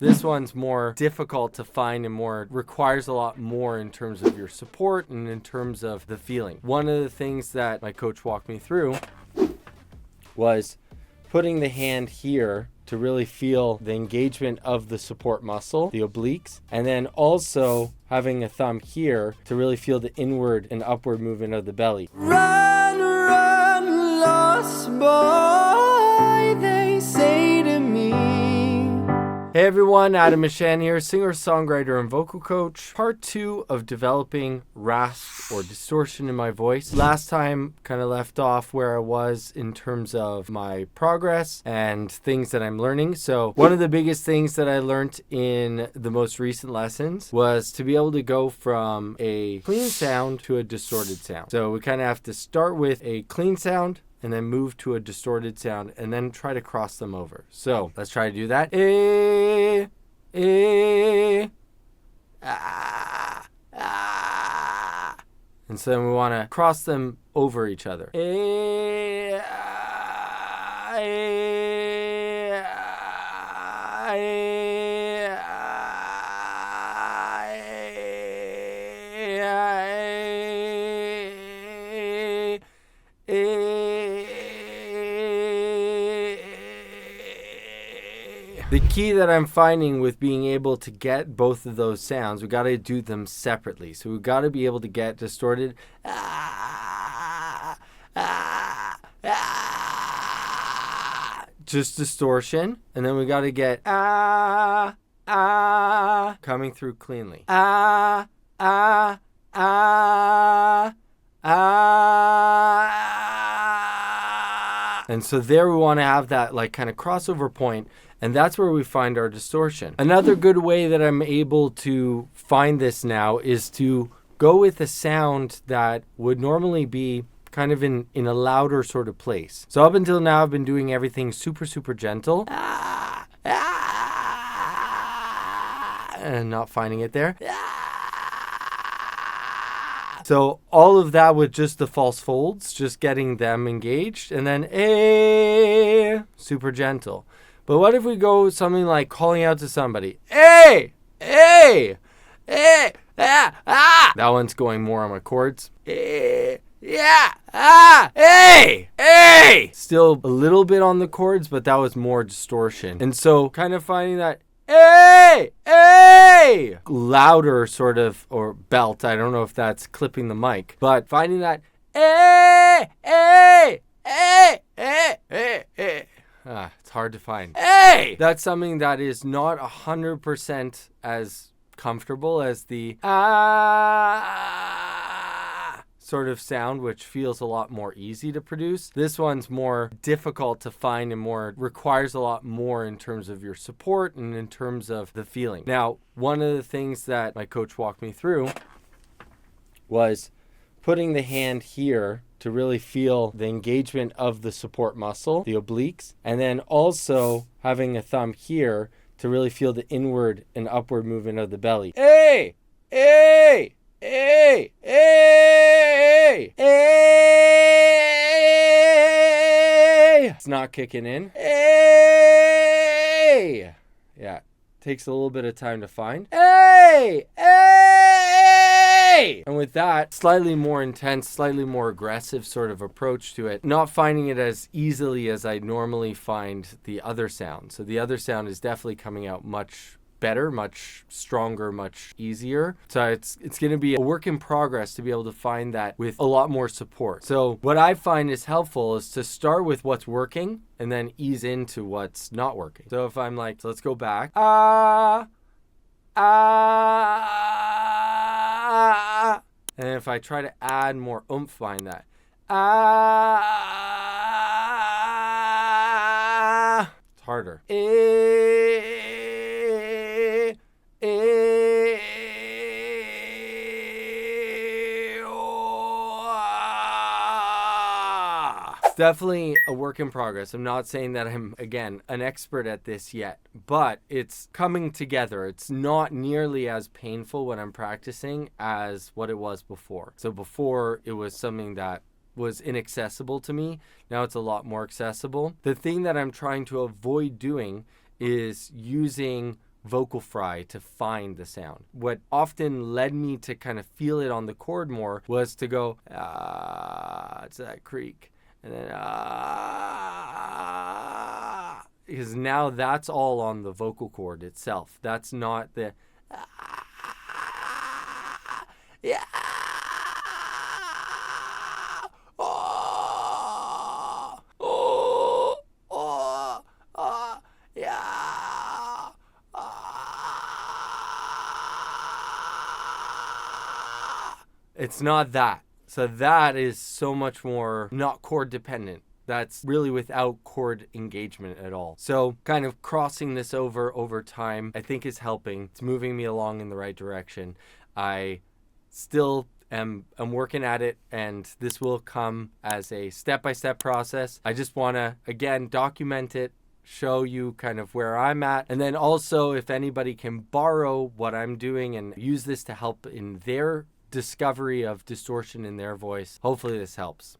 This one's more difficult to find and requires a lot more in terms of your support and in terms of the feeling. One of the things that my coach walked me through was putting the hand here to really feel the engagement of the support muscle, the obliques, and then also having a thumb here to really feel the inward and upward movement of the belly. Run, run, lost boy, they say to me. Hey everyone, Adam Mishan here, singer, songwriter, and vocal coach. Part 2 of developing rasp or distortion in my voice. Last time kind of left off where I was in terms of my progress and things that I'm learning. So one of the biggest things that I learned in the most recent lessons was to be able to go from a clean sound to a distorted sound. So we kind of have to start with a clean sound and then move to a distorted sound, and then try to cross them over. So let's try to do that. And so then we want to cross them over each other. The key that I'm finding with being able to get both of those sounds, we got to do them separately. So we've got to be able to get distorted, just distortion, and then we got to get coming through cleanly. And so there we want to have that like kind of crossover point, and that's where we find our distortion. Another good way that I'm able to find this now is to go with a sound that would normally be kind of in a louder sort of place. So up until now, I've been doing everything super, super gentle. And not finding it there. So all of that with just the false folds, just getting them engaged, and then super gentle. But what if we go something like calling out to somebody? That one's going more on my chords. Still a little bit on the chords, but that was more distortion. And so kind of finding that louder sort of, or belt, I don't know if that's clipping the mic, but finding that it's hard to find. That's something that is not 100% as comfortable as the sort of sound, which feels a lot more easy to produce. This one's more difficult to find and requires a lot more in terms of your support and in terms of the feeling. Now, one of the things that my coach walked me through was putting the hand here to really feel the engagement of the support muscle, the obliques, and then also having a thumb here to really feel the inward and upward movement of the belly. It's not kicking in. Yeah, takes a little bit of time to find. And with that, slightly more intense, slightly more aggressive sort of approach to it, not finding it as easily as I normally find the other sound. So the other sound is definitely coming out much better, much stronger, much easier. So it's going to be a work in progress to be able to find that with a lot more support. So what I find is helpful is to start with what's working and then ease into what's not working. So if I'm like, so let's go back. And if I try to add more oomph behind that. It's harder. Definitely a work in progress. I'm not saying that I'm, again, an expert at this yet, but it's coming together. It's not nearly as painful when I'm practicing as what it was before. So before, it was something that was inaccessible to me. Now it's a lot more accessible. The thing that I'm trying to avoid doing is using vocal fry to find the sound. What often led me to kind of feel it on the chord more was to go, it's that creak. And then, because now that's all on the vocal cord itself. That's not the, yeah. It's not that. So that is so much more not chord dependent. That's really without chord engagement at all. So kind of crossing this over time, I think is helping. It's moving me along in the right direction. I still I'm working at it, and this will come as a step-by-step process. I just want to, again, document it, show you kind of where I'm at, and then also if anybody can borrow what I'm doing and use this to help in their discovery of distortion in their voice, hopefully this helps.